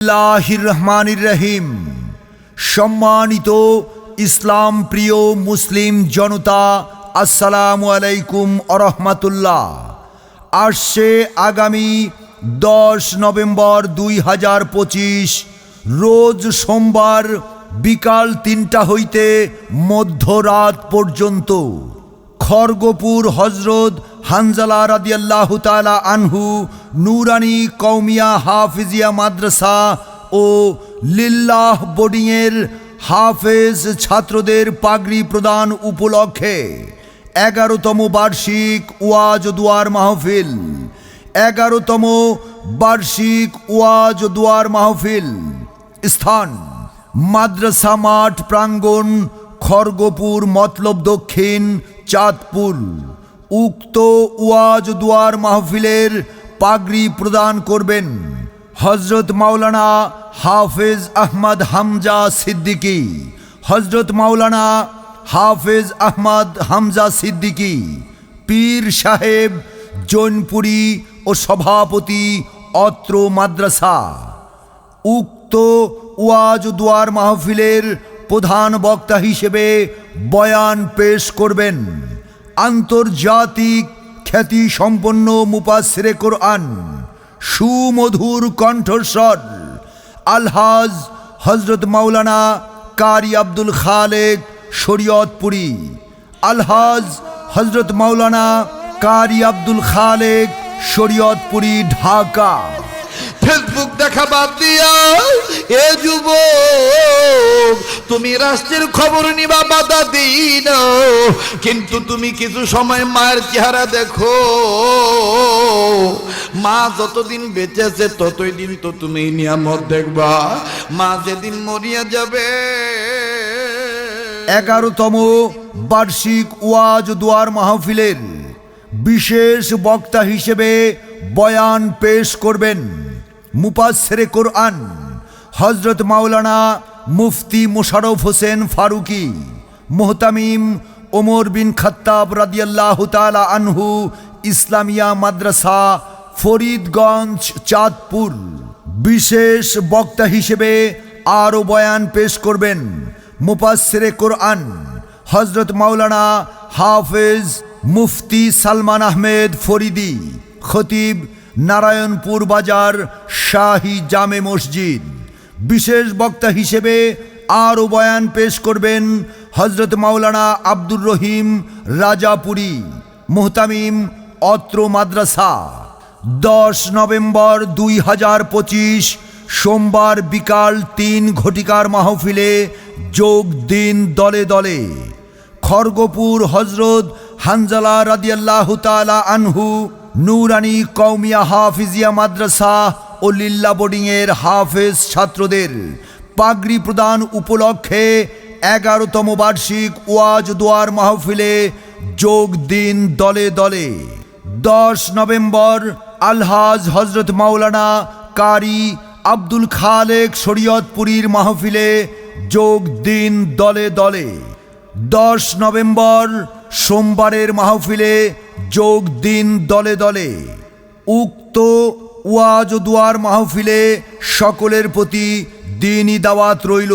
বিসমিল্লাহির রহমানির রহিম। সম্মানিত ইসলাম প্রিয় মুসলিম জনতা, আসসালামু আলাইকুম ওয়া রাহমাতুল্লাহ। আসছে আগামী 10 নভেম্বর 2025 রোজ সোমবার বিকাল 3টা হইতে মধ্যরাত পর্যন্ত খড়গপুর হজরত হানজালা রাদিয়াল্লাহু তাআলা আনহু নুরানি কওমিয়া হাফিজিয়া মাদ্রাসা ও লিল্লাহ বোর্ডিংয়ের হাফেজ ছাত্রদের পাগড়ি প্রদান উপলক্ষে 11তম বার্ষিক ওয়াজ দুয়ার মাহফিল 11তম বার্ষিক ওয়াজ দুয়ার মাহফিল। স্থান মাদ্রাসা মাঠ প্রাঙ্গণ, খড়গপুর মতলব দক্ষিণ, চাঁদপুর। উক্ত ওয়াজ দুয়ার মাহফিলের পাগড়ি প্রদান করবেন হজরত মাওলানা হাফেজ আহমদ হামজা সিদ্দিকী, হজরত মাওলানা হাফেজ আহমদ হামজা সিদ্দিকী, পীর সাহেব জৈনপুরী ও সভাপতি অত্র মাদ্রাসা। উক্ত ওয়াজ দুয়ার মাহফিলের প্রধান বক্তা হিসেবে বয়ান পেশ করবেন আন্তর্জাতিক খ্যাতি সম্পন্ন মুফাসসিরে কোরআন, সুমধুর কণ্ঠস্বর আলহাজ হজরত মাওলানা কারি আব্দুল খালেক শরীয়তপুরী, আলহাজ হজরত মাওলানা কারি আব্দুল খালেক শরীয়তপুরী, ঢাকা। ফেসবুক দেখা বাদ দিয়া এ যুবক, তুমি রাষ্ট্রের খবর নিবা বাধা দিই না, কিন্তু তুমি কিছু সময় মায়ের চেহারা দেখো। মা যতদিন বেঁচে আছে ততই দিন তো তুমি নিয়ামত দেখবা, মা যেদিন মরিয়া যাবে। 11তম বার্ষিক ওয়াজ দুয়ার মাহফিলের বিশেষ বক্তা হিসেবে বয়ান পেশ করবেন মুফাসসিরে কোরআন হজরত মাওলানা মুফতি মোশাররফ হোসেন ফারুকী, মুহতামিম ওমর বিন খাত্তাব রাদিয়াল্লাহু তাআলা আনহু ইসলামিয়া মাদ্রাসা, ফরিদগঞ্জ, চাঁদপুর। বিশেষ বক্তা হিসেবে আরও বয়ান পেশ করবেন মুফাসসিরে কোরআন হজরত মাওলানা হাফেজ মুফতি সালমান আহমেদ ফরিদি, খতিব নারায়ণপুর বাজার শাহী জামে মসজিদ। বিশেষ বক্তা হিসেবে আরও বয়ান পেশ করবেন হজরত মাওলানা আব্দুর রহিম রাজাপুরী, মুহতামিম অত্র মাদ্রাসা। 10 নভেম্বর 2025 সোমবার বিকাল 3 ঘটিকার মাহফিলে যোগ দিন দলে দলে খড়গপুর হজরত হানজালা রাদিয়াল্লাহু তাআলা আনহু নুরানি কওমিয়া হাফিজিয়া মাদ্রাসা ও লিল্লাহ বোর্ডিংয়ের হাফেজ ছাত্রদের পাগড়ি প্রদান উপলক্ষে 11তম বার্ষিক ওয়াজ দুয়ার মাহফিলে যোগ দিন দলে দলে। 10 নভেম্বর আলহাজ হজরত মাওলানা কারি আব্দুল খালেক শরীয়তপুরীর মাহফিলে যোগ দিন দলে দলে। 10 নভেম্বর সোমবারের মাহফিলে যোগ দিন দলে দলে। উক্ত ওয়াজ দুয়ার মাহফিলে সকলের প্রতি দ্বীনি দাওয়াত রইল।